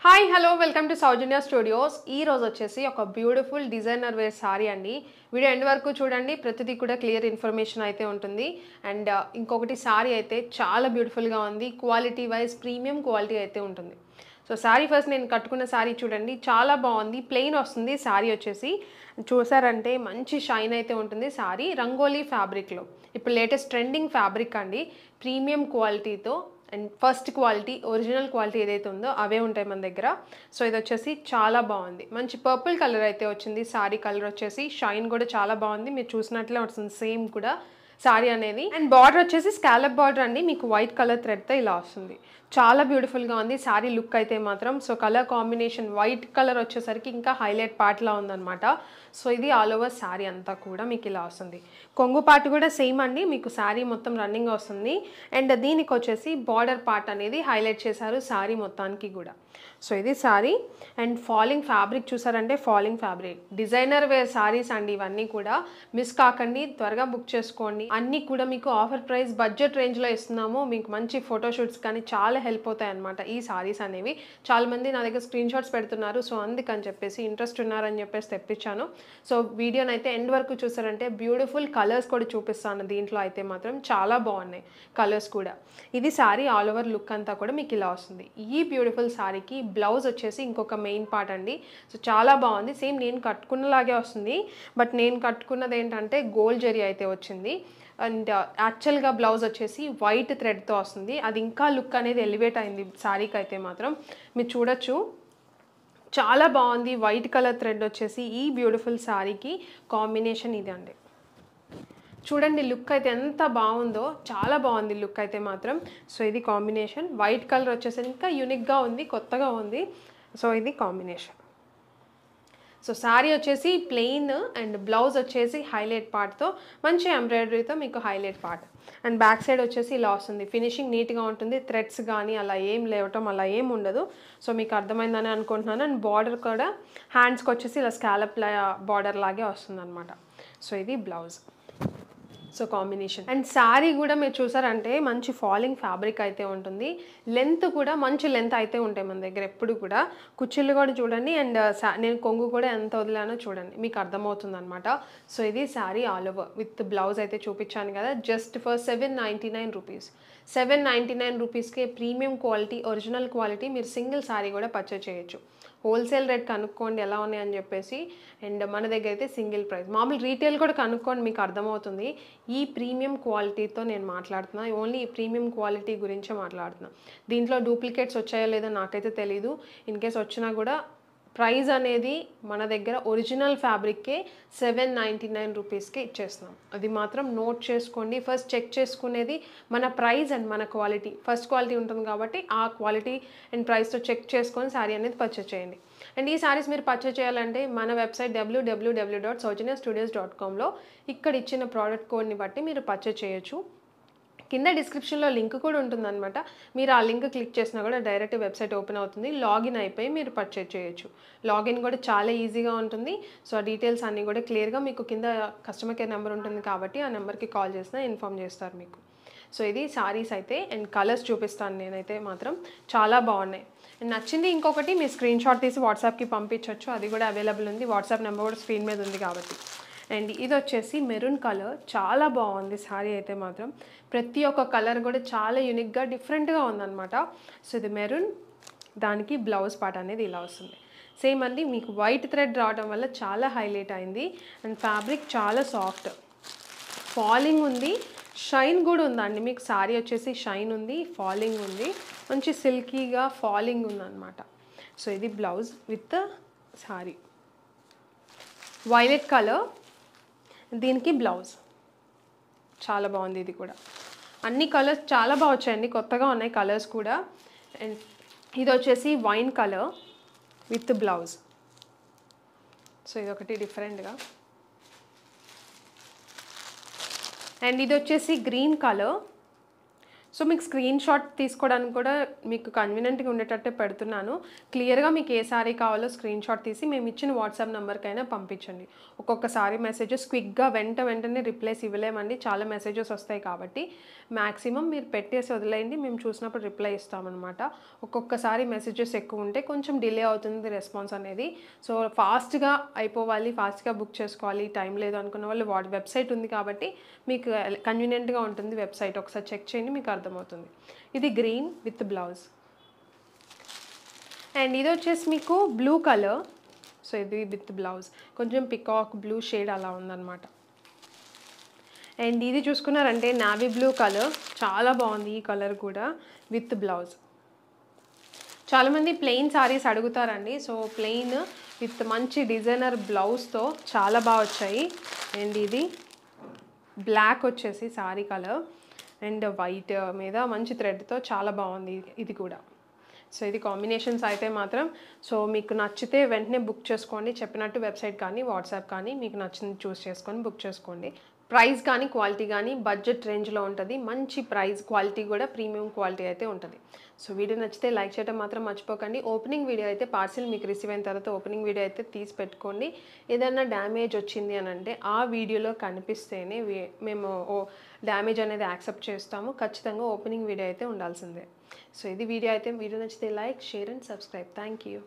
Hi hello welcome to Soujanya studios. ఈ రోజు వచ్చేసి ఒక బ్యూటిఫుల్ డిజైనర్ వేర్ సారీ అండి. వీడియో ఎండ్ వరకు చూడండి, ప్రతిదీ కూడా క్లియర్ ఇన్ఫర్మేషన్ అయితే ఉంటుంది. అండ్ ఇంకొకటి సారీ అయితే చాలా బ్యూటిఫుల్గా ఉంది, క్వాలిటీ వైజ్ ప్రీమియం క్వాలిటీ అయితే ఉంటుంది. సో సారీ ఫస్ట్ నేను కట్టుకున్న సారీ చూడండి, చాలా బాగుంది. ప్లెయిన్ వస్తుంది సారీ వచ్చేసి, చూసారంటే మంచి షైన్ అయితే ఉంటుంది. సారీ రంగోలీ ఫ్యాబ్రిక్లో, ఇప్పుడు లేటెస్ట్ ట్రెండింగ్ ఫ్యాబ్రిక్ అండి, ప్రీమియం క్వాలిటీతో. And first quality original quality ఏదైతే ఉందో అవే ఉంటాయి మన దగ్గర. సో ఇది వచ్చేసి చాలా బాగుంది, మంచి పర్పుల్ కలర్ అయితే వచ్చింది. సారీ కలర్ వచ్చేసి షైన్ కూడా చాలా బాగుంది, మీరు చూసినట్లే వస్తుంది సేమ్ కూడా సారీ అనేది. అండ్ బార్డర్ వచ్చేసి స్కాలప్ బార్డర్ అండి, మీకు వైట్ కలర్ థ్రెడ్తో ఇలా వస్తుంది. చాలా బ్యూటిఫుల్గా ఉంది సారీ లుక్ అయితే మాత్రం. So colour combination white colour వచ్చేసరికి ఇంకా హైలైట్ పార్ట్లా ఉందన్నమాట. సో ఇది ఆల్ ఓవర్ శారీ అంతా కూడా మీకు ఇలా వస్తుంది. కొంగు పార్ట్ కూడా సేమ్ అండి, మీకు శారీ మొత్తం రన్నింగ్ వస్తుంది. అండ్ దీనికి వచ్చేసి బార్డర్ పార్ట్ అనేది హైలైట్ చేశారు శారీ మొత్తానికి కూడా. సో ఇది శారీ. అండ్ ఫాలింగ్ ఫ్యాబ్రిక్ చూసారంటే, falling fabric designer wear saris అండి ఇవన్నీ కూడా. మిస్ కాకండి, త్వరగా బుక్ చేసుకోండి. అన్నీ కూడా మీకు ఆఫర్ ప్రైస్ బడ్జెట్ రేంజ్లో ఇస్తున్నాము. మీకు మంచి ఫోటోషూట్స్ కానీ చాలా హెల్ప్ అవుతాయి అనమాట ఈ శారీస్ అనేవి. చాలామంది నా దగ్గర స్క్రీన్ షాట్స్ పెడుతున్నారు, సో అందుకని చెప్పేసి ఇంట్రెస్ట్ ఉన్నారని చెప్పేసి తెప్పించాను. సో వీడియోని అయితే ఎండ్ వరకు చూసారంటే బ్యూటిఫుల్ కలర్స్ కూడా చూపిస్తాను దీంట్లో అయితే మాత్రం, చాలా బాగున్నాయి కలర్స్ కూడా. ఇది శారీ ఆల్ ఓవర్ లుక్ అంతా కూడా మీకు ఇలా వస్తుంది. ఈ బ్యూటిఫుల్ శారీకి బ్లౌజ్ వచ్చేసి ఇంకొక మెయిన్ పార్ట్ అండి. సో చాలా బాగుంది, సేమ్ నేను కట్టుకున్నలాగే వస్తుంది. బట్ నేను కట్టుకున్నది ఏంటంటే గోల్డ్ జరీ అయితే వచ్చింది. అండ్ యాక్చువల్గా బ్లౌజ్ వచ్చేసి వైట్ థ్రెడ్తో వస్తుంది. అది ఇంకా లుక్ అనేది ఎలివేట్ అయింది శారీకి అయితే మాత్రం, మీరు చూడొచ్చు చాలా బాగుంది. వైట్ కలర్ థ్రెడ్ వచ్చేసి ఈ బ్యూటిఫుల్ శారీకి కాంబినేషన్ ఇది అండి. చూడండి లుక్ అయితే ఎంత బాగుందో, చాలా బాగుంది లుక్ అయితే మాత్రం. సో ఇది కాంబినేషన్, వైట్ కలర్ వచ్చేసి ఇంకా యూనిక్గా ఉంది, కొత్తగా ఉంది. సో ఇది కాంబినేషన్. సో శారీ వచ్చేసి ప్లెయిన్ అండ్ బ్లౌజ్ వచ్చేసి హైలైట్ పార్ట్తో, మంచి ఎంబ్రాయిడరీతో మీకు highlight part. And back side వచ్చేసి ఇలా వస్తుంది. ఫినిషింగ్ నీట్గా ఉంటుంది, థ్రెడ్స్ కానీ అలా ఏం లేవటం అలా ఏం ఉండదు. సో మీకు అర్థమైందని అనుకుంటున్నాను. అండ్ బార్డర్ కూడా హ్యాండ్స్కి వచ్చేసి ఇలా స్కాలప్ బార్డర్ లాగే వస్తుంది అనమాట. సో ఇది blouse. So combination. And sari కూడా మీరు చూసారంటే మంచి ఫాలింగ్ ఫ్యాబ్రిక్ అయితే ఉంటుంది. లెంత్ కూడా మంచి లెంత్ అయితే ఉంటాయి మన దగ్గర ఎప్పుడు కూడా. కుచ్చిళ్ళు కూడా చూడండి. అండ్ నేను కొంగు కూడా ఎంత వదిలానో చూడండి, మీకు అర్థమవుతుంది అనమాట. సో ఇది sari all over with blouse అయితే చూపించాను కదా, జస్ట్ ఫర్ 799 రూపీస్. 799 రూపీస్కే ప్రీమియం క్వాలిటీ ఒరిజినల్ క్వాలిటీ మీరు సింగిల్ శారీ కూడా పర్చేజ్ చేయొచ్చు. హోల్సేల్ రేట్ కనుక్కోండి ఎలా ఉన్నాయని చెప్పేసి. అండ్ మన దగ్గర అయితే సింగిల్ ప్రైస్. మామూలు రీటైల్ కూడా కనుక్కోండి, మీకు అర్థమవుతుంది. ఈ ప్రీమియం క్వాలిటీతో నేను మాట్లాడుతున్నా, ఓన్లీ ఈ ప్రీమియం క్వాలిటీ గురించే మాట్లాడుతున్నా. దీంట్లో డూప్లికేట్స్ వచ్చాయో లేదో నాకైతే తెలీదు. ఇన్ కేస్ వచ్చినా కూడా ప్రైస్ అనేది మన దగ్గర ఒరిజినల్ ఫ్యాబ్రిక్కే 799 రూపీస్కి ఇచ్చేస్తున్నాం. అది మాత్రం నోట్ చేసుకోండి. ఫస్ట్ చెక్ చేసుకునేది మన ప్రైస్ అండ్ మన క్వాలిటీ. ఫస్ట్ క్వాలిటీ ఉంటుంది కాబట్టి ఆ క్వాలిటీ అండ్ ప్రైస్తో చెక్ చేసుకొని శారీ అనేది పర్చేస్ చేయండి. అండ్ ఈ శారీస్ మీరు పర్చేస్ చేయాలంటే మన వెబ్సైట్ www.saujanya-studios.comలో ఇక్కడ ఇచ్చిన ప్రోడక్ట్ కోడ్ని బట్టి మీరు పర్చేస్ చేయొచ్చు. కింద డిస్క్రిప్షన్లో లింక్ కూడా ఉంటుందన్నమాట. మీరు ఆ లింక్ క్లిక్ చేసినా కూడా డైరెక్ట్ వెబ్సైట్ ఓపెన్ అవుతుంది. లాగిన్ అయిపోయి మీరు పర్చేజ్ చేయొచ్చు. లాగిన్ కూడా చాలా ఈజీగా ఉంటుంది. సో ఆ డీటెయిల్స్ అన్నీ కూడా క్లియర్గా మీకు కింద కస్టమర్ కేర్ నెంబర్ ఉంటుంది కాబట్టి ఆ నెంబర్కి కాల్ చేసినా ఇన్ఫామ్ చేస్తారు మీకు. సో ఇది సారీస్ అయితే. అండ్ కలర్స్ చూపిస్తాను నేనైతే మాత్రం, చాలా బాగున్నాయి. అండ్ నచ్చింది ఇంకొకటి మీరు స్క్రీన్ షాట్ తీసి వాట్సాప్కి పంపించవచ్చు, అది కూడా అవైలబుల్ ఉంది. వాట్సాప్ నెంబర్ కూడా స్క్రీన్ మీద ఉంది కాబట్టి. అండ్ ఇది వచ్చేసి మెరూన్ కలర్, చాలా బాగుంది శారీ అయితే మాత్రం. ప్రతి ఒక్క కలర్ కూడా చాలా యూనిక్గా డిఫరెంట్గా ఉందన్నమాట. సో ఇది మెరూన్, దానికి బ్లౌజ్ పార్ట్ అనేది ఇలా వస్తుంది. సేమ్ అండి, మీకు వైట్ థ్రెడ్ రావడం వల్ల చాలా హైలైట్ అయింది. అండ్ ఫ్యాబ్రిక్ చాలా సాఫ్ట్, ఫాలింగ్ ఉంది, షైన్ కూడా ఉందండి. మీకు శారీ వచ్చేసి షైన్ ఉంది, ఫాలింగ్ ఉంది, మంచి సిల్కీగా ఫాలింగ్ ఉందన్నమాట. సో ఇది blouse with sari violet colour, దీనికి బ్లౌజ్ చాలా బాగుంది. ఇది కూడా అన్ని కలర్స్ చాలా బాగా వచ్చాయండి, కొత్తగా ఉన్నాయి కలర్స్ కూడా. అండ్ ఇది వచ్చేసి wine colour with blouse. So ఇది ఒకటి డిఫరెంట్గా. అండ్ ఇది వచ్చేసి గ్రీన్ కలర్. సో మీకు స్క్రీన్ షాట్ తీసుకోవడానికి కూడా మీకు కన్వీనియంట్గా ఉండేటట్టే పెడుతున్నాను. క్లియర్గా మీకు ఏ సారీ కావాలో స్క్రీన్ షాట్ తీసి మేము ఇచ్చిన వాట్సాప్ నెంబర్కైనా పంపించండి. ఒక్కొక్కసారి మెసేజెస్ క్విక్గా వెంటనే రిప్లైస్ ఇవ్వలేమండి, చాలా మెసేజెస్ వస్తాయి కాబట్టి మ్యాక్సిమం మీరు పెట్టేసి వదిలేయండి, మేము చూసినప్పుడు రిప్లై ఇస్తామన్నమాట. ఒక్కొక్కసారి మెసేజెస్ ఎక్కువ ఉంటే కొంచెం డిలే అవుతుంది రెస్పాన్స్ అనేది. సో ఫాస్ట్గా అయిపోవాలి, ఫాస్ట్గా బుక్ చేసుకోవాలి, టైం లేదు అనుకున్న వాళ్ళు వెబ్సైట్ ఉంది కాబట్టి మీకు కన్వీనియంట్గా ఉంటుంది. వెబ్సైట్ ఒకసారి చెక్ చేయండి, మీకు అర్థమవుతుంది. ఇది గ్రీన్ విత్ బ్లౌజ్ అండ్ ఇది వచ్చేసి మీకు బ్లూ కలర్. సో ఇది విత్ బ్లౌజ్ కొంచెం పికాక్ బ్లూ షేడ్ అలా ఉందన్నమాట. అండ్ ఇది చూసుకున్నారంటే నావీ బ్లూ కలర్, చాలా బాగుంది ఈ కలర్ కూడా విత్ బ్లౌజ్. చాలామంది ప్లెయిన్ సారీస్ అడుగుతారండి, సో ప్లెయిన్ విత్ మంచి డిజైనర్ బ్లౌజ్తో చాలా బాగా వచ్చాయి. అండ్ ఇది బ్లాక్ వచ్చేసి సారీ కలర్ అండ్ వైట్ మీద మంచి థ్రెడ్తో చాలా బాగుంది ఇది కూడా. సో ఇది కాంబినేషన్స్ అయితే మాత్రం సో మీకు నచ్చితే వెంటనే బుక్ చేసుకోండి. చెప్పినట్టు వెబ్సైట్ కానీ వాట్సాప్ కానీ మీకు నచ్చింది చూస్ చేసుకొని బుక్ చేసుకోండి. ప్రైస్ కానీ క్వాలిటీ కానీ బడ్జెట్ రేంజ్లో ఉంటుంది. మంచి ప్రైస్, క్వాలిటీ కూడా ప్రీమియం క్వాలిటీ అయితే ఉంటుంది. సో వీడియో నచ్చితే లైక్ చేయడం మాత్రం మర్చిపోకండి. ఓపెనింగ్ వీడియో అయితే పార్సిల్ మీకు రిసీవ్ అయిన తర్వాత ఓపెనింగ్ వీడియో అయితే తీసి పెట్టుకోండి. ఏదైనా డ్యామేజ్ వచ్చింది అని అంటే ఆ వీడియోలో కనిపిస్తేనే మేము డ్యామేజ్ అనేది యాక్సెప్ట్ చేస్తాము. ఖచ్చితంగా ఓపెనింగ్ వీడియో అయితే ఉండాల్సిందే. సో ఇది వీడియో అయితే, వీడియో నచ్చితే like, share and subscribe. Thank you.